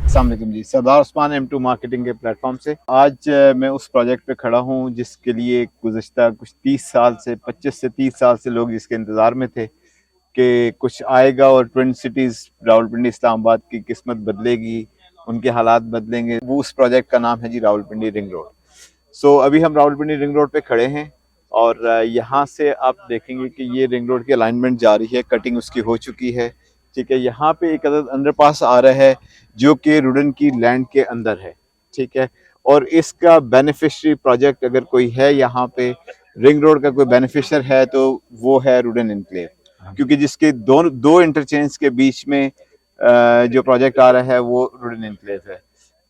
अस्सलाम वालेकुम जी। सरदार Usman M2 marketing के प्लेटफॉर्म से आज मैं उस प्रोजेक्ट पे खड़ा हूँ जिसके लिए गुज़श्ता कुछ 30 साल से 25 से 30 साल से लोग जिसके इंतज़ार में थे कि कुछ आएगा और ट्विन सिटीज़ रावलपिंडी इस्लामाबाद की किस्मत बदलेगी, उनके हालात बदलेंगे। वो उस प्रोजेक्ट का नाम है जी रावलपिंडी रिंग रोड। अभी हम रावलपिंडी रिंग रोड पे खड़े हैं और यहाँ से आप देखेंगे कि ये रिंग रोड की अलाइनमेंट जा रही है, कटिंग उसकी हो चुकी है। ठीक है, यहाँ पे एक अदद अंडरपास आ रहा है जो कि रुडन की लैंड के अंदर है। ठीक है, और इसका बेनिफिशियरी प्रोजेक्ट अगर कोई है यहाँ पे रिंग रोड का कोई बेनिफिशियर है तो वो है रुडन इनक्लेव, क्योंकि जिसके दो इंटरचेंज के बीच में जो प्रोजेक्ट आ रहा है वो रुडन इनक्लेव है।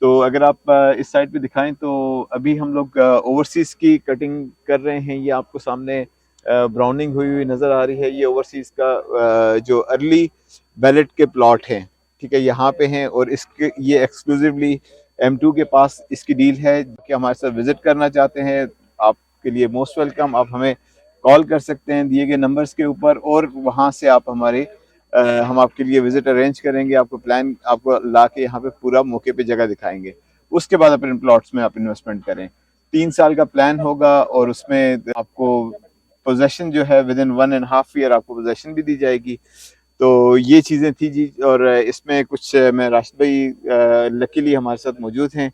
तो अगर आप इस साइड पे दिखाएं तो अभी हम लोग ओवरसीज की कटिंग कर रहे हैं। ये आपको सामने ब्राउनिंग हुई नज़र आ रही है। ये ओवरसीज का जो अर्ली बैलेट के प्लॉट हैं, ठीक है, यहाँ पे हैं और इसके ये एक्सक्लूसिवली M2 के पास इसकी डील है कि हमारे साथ विजिट करना चाहते हैं, आपके लिए मोस्ट वेलकम। आप हमें कॉल कर सकते हैं दिए गए नंबर्स के ऊपर और वहाँ से आप हम आपके लिए विजिट अरेंज करेंगे, आपको प्लान आपको ला के यहाँ पे पूरा मौके पे जगह दिखाएंगे। उसके बाद अपने प्लॉट्स में आप इन्वेस्टमेंट करें। 3 साल का प्लान होगा और उसमें आपको पोजेशन जो है विद इन 1.5 ईयर आपको पोजेशन भी दी जाएगी। तो ये चीज़ें थी जी। और इसमें कुछ मैं राशिद भाई लकीली हमारे साथ मौजूद हैं,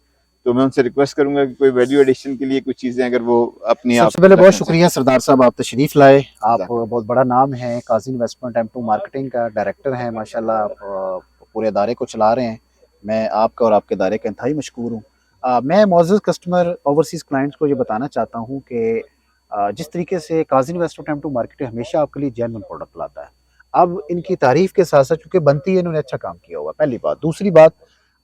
तो मैं उनसे रिक्वेस्ट करूंगा कि कोई वैल्यू एडिशन के लिए कुछ चीज़ें अगर वो अपनी सबसे पहले बहुत शुक्रिया सरदार साहब, आप तशरीफ लाए। आप बहुत बड़ा नाम है, काजी इन्वेस्टमेंट M2 मार्केटिंग का डायरेक्टर हैं माशाल्लाह। आप पूरे अदारे को चला रहे हैं। मैं आपका और आपके अदारे का इंतहाई मशकूर हूँ। मैं मौजूद कस्टमर ओवरसीज क्लाइंट्स को ये बताना चाहता हूँ कि जिस तरीके से काजी इन्वेस्टमेंट M2 मार्केटिंग हमेशा आपके लिए जेन्युइन प्रोडक्ट लाता है। अब इनकी तारीफ के साथ साथ चूंकि बनती है, इन्होंने अच्छा काम किया हुआ, पहली बात। दूसरी बात,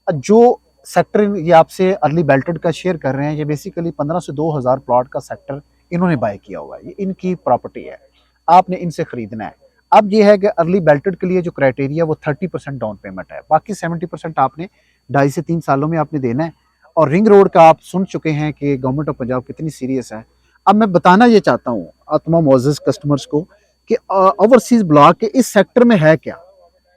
जो सेक्टर ये आपसे अर्ली बेल्टेड का शेयर कर रहे हैं, ये बेसिकली 15 से 2000 प्लॉट का सेक्टर इन्होंने बाय किया हुआ है। ये इनकी प्रॉपर्टी है, आपने इनसे खरीदना है। अब ये है कि अर्ली बेल्टेड के लिए जो क्राइटेरिया वो 30% डाउन पेमेंट है, बाकी 70% आपने 2.5 से 3 सालों में आपने देना है। और रिंग रोड का आप सुन चुके हैं कि गवर्नमेंट ऑफ पंजाब कितनी सीरियस है। अब मैं बताना ये चाहता हूँ तमाम मोअज़्ज़ज़ कस्टमर्स को कि ओवरसीज ब्लॉक के इस सेक्टर में है क्या।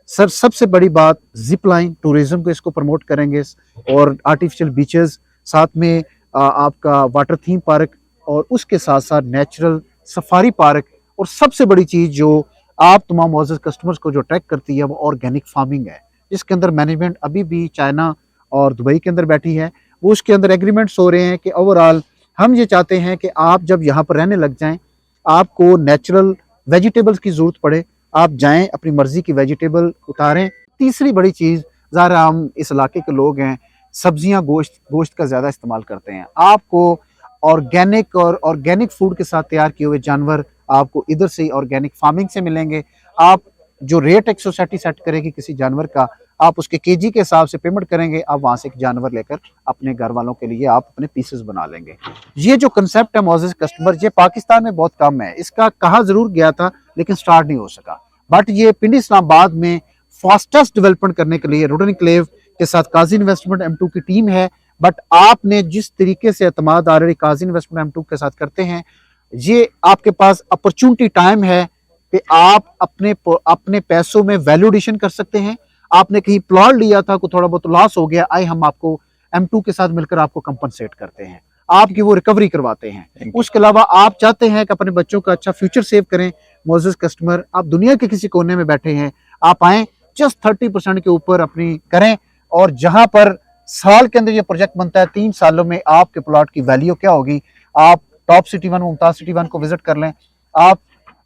सर, सबसे बड़ी बात जिप लाइन टूरिज्म को इसको प्रमोट करेंगे और आर्टिफिशियल बीचेस, साथ में आपका वाटर थीम पार्क और उसके साथ साथ नेचुरल सफारी पार्क। और सबसे बड़ी चीज़ जो आप तमाम मौजूद कस्टमर्स को जो अट्रैक्ट करती है वो ऑर्गेनिक फार्मिंग है, जिसके अंदर मैनेजमेंट अभी भी चाइना और दुबई के अंदर बैठी है। वो उसके अंदर एग्रीमेंट्स हो रहे हैं कि ओवरऑल हम ये चाहते हैं कि आप जब यहाँ पर रहने लग जाएं, आपको नेचुरल वेजिटेबल्स की ज़रूरत पड़े, आप जाएं अपनी मर्जी की वेजिटेबल उतारें। तीसरी बड़ी चीज़, ज़ाहिर हम इस इलाके के लोग हैं, सब्जियां गोश्त का ज़्यादा इस्तेमाल करते हैं। आपको ऑर्गेनिक और ऑर्गेनिक फूड के साथ तैयार किए हुए जानवर आपको इधर से ऑर्गेनिक फार्मिंग से मिलेंगे। आप जो रेट एक सोसाइटी सेट करेगी किसी जानवर का, आप उसके केजी के हिसाब से पेमेंट करेंगे। आप वहां से एक जानवर लेकर अपने घर वालों के लिए आप अपने पीसेस बना लेंगे। ये जो कंसेप्ट है मौजूद कस्टमर, ये पाकिस्तान में बहुत कम है। इसका कहा जरूर गया था लेकिन स्टार्ट नहीं हो सका। बट ये पिंडी इस्लामाबाद में फास्टेस्ट डेवलपमेंट करने के लिए रुडन इनक्लेव के साथ काजी इन्वेस्टमेंट M2 की टीम है। बट आपने जिस तरीके से एतमाद ऑलरेडी काजी इन्वेस्टमेंट M2 के साथ करते हैं, ये आपके पास अपॉर्चुनिटी टाइम है कि आप अपने पैसों में वैल्यू एडिशन कर सकते हैं। आपने कहीं प्लॉट लिया था, को थोड़ा बहुत लॉस हो गया, आए हम आपको M2 के साथ मिलकर आपको कंपनसेट करते हैं, आपकी वो रिकवरी करवाते हैं। उसके अलावा आप चाहते हैं कि अपने बच्चों का अच्छा फ्यूचर सेव करें, मोअज़्ज़ज़ कस्टमर, आप दुनिया के किसी कोने में बैठे हैं, आप आए, जस्ट 30% के ऊपर अपनी करें। और जहां पर साल के अंदर ये प्रोजेक्ट बनता है, 3 सालों में आपके प्लॉट की वैल्यू क्या होगी। आप टॉप सिटी 1 मुमताज सिटी 1 को विजिट कर लें, आप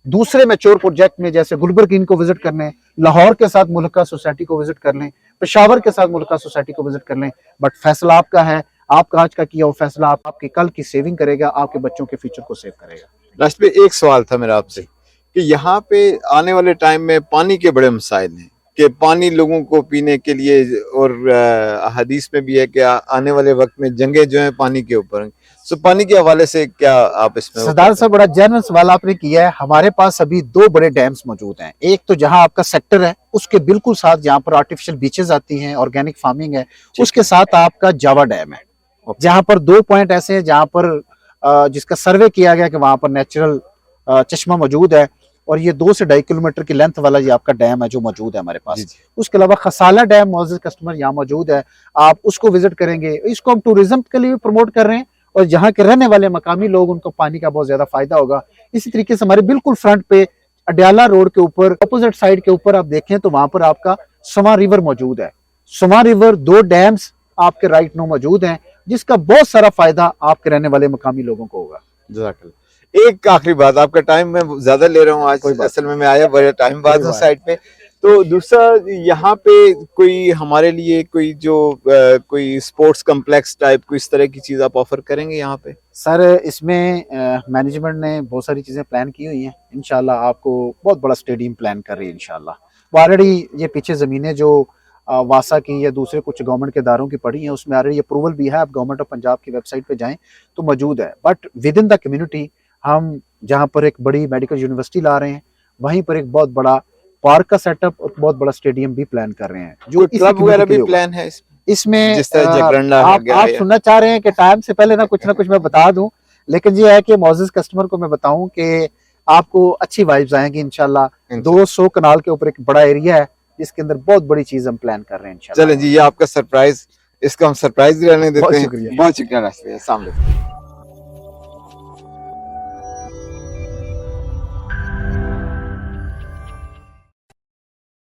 दूसरे मैच्योर प्रोजेक्ट में जैसे गुलबर्ग इनको विजिट कर लें, लाहौर के साथ मुल्का सोसाइटी को विजिट कर लें, पेशावर के साथ मुल्का सोसाइटी को विजिट कर लें। बट फैसला आपका है, आपका आज का किया वो फैसला आपके कल की सेविंग करेगा, आपके बच्चों के फ्यूचर को सेव करेगा। लास्ट में एक सवाल था मेरा आपसे कि यहाँ पे आने वाले टाइम में पानी के बड़े मसाइल हैं कि पानी लोगों को पीने के लिए, और हदीस में भी है कि आने वाले वक्त में जंगें जो हैं पानी के ऊपर। सो पानी के हवाले से क्या आप इसमें? सरदार साहब, बड़ा जनरल सवाल आपने किया है। हमारे पास अभी 2 बड़े डैम्स मौजूद हैं। एक तो जहां आपका सेक्टर है उसके बिल्कुल साथ जहां पर आर्टिफिशियल बीचेस आती हैं, ऑर्गेनिक फार्मिंग है, उसके साथ आपका जावा डैम है, जहां पर 2 पॉइंट ऐसे हैं जहां पर जिसका सर्वे किया गया कि वहां पर नेचुरल चश्मा मौजूद है। और ये 2 से 2.5 किलोमीटर की लेंथ वाला ये आपका डैम है जो मौजूद है हमारे जी पास। जी उसके अलावा खसाला डैम मोअज़्ज़ज़ कस्टमर यहाँ मौजूद है, आप उसको विजिट करेंगे। इसको हम टूरिज्म के लिए प्रमोट कर रहे हैं और यहाँ के रहने वाले मकामी लोग उनको पानी का बहुत ज्यादा फायदा होगा। इसी तरीके से हमारे बिल्कुल फ्रंट पे अडयाला रोड के ऊपर अपोजिट साइड के ऊपर आप देखें तो वहां पर आपका समा रिवर मौजूद है। समा रिवर 2 डैम्स आपके राइट नो मौजूद हैं जिसका बहुत सारा फायदा आपके रहने वाले मकामी लोगों को होगा। जज़ाकल्लाह। एक आखिरी बात, आपका टाइम मैं ज्यादा ले रहा हूँ आज, असल में मैं आया बड़े टाइम बाद हूँ साइड पे। तो दूसरा, यहाँ पे कोई हमारे लिए कोई जो कोई स्पोर्ट्स कम्प्लेक्स टाइप कोई इस तरह की चीज आप ऑफर करेंगे यहाँ पे? सर इसमें मैनेजमेंट ने बहुत सारी चीजें प्लान की हुई हैं। इंशाल्लाह आपको बहुत बड़ा स्टेडियम प्लान कर रही है इंशाल्लाह। वो ऑलरेडी ये पीछे जमीनें जो वासा की या दूसरे कुछ गवर्नमेंट के इदारों की पड़ी हैं उसमें ऑलरेडी अप्रूवल भी है। आप गवर्नमेंट ऑफ पंजाब की वेबसाइट पे जाएं तो मौजूद है। But with in the community हम जहाँ पर एक बड़ी मेडिकल यूनिवर्सिटी ला रहे हैं वहीं पर एक बहुत बड़ा पार्क का सेटअप और बहुत बड़ा स्टेडियम भी प्लान कर रहे हैं जो क्लब वगैरह भी प्लान है इसमें। जिस तरह जगरंडा आप सुनना चाह रहे हैं कि टाइम से पहले ना कुछ मैं बता दूं, लेकिन ये है कि मौजूद कस्टमर को मैं बताऊं कि आपको अच्छी वाइब्स आएंगी इंशाल्लाह। 200 कनाल के ऊपर एक बड़ा एरिया है जिसके अंदर बहुत बड़ी चीज हम प्लान कर रहे हैं इंशाल्लाह। चलें जी, ये आपका सरप्राइज, इसका हम सरप्राइज रहने देते हैं। बहुत शुक्रिया। अस्सलाम वालेकुम।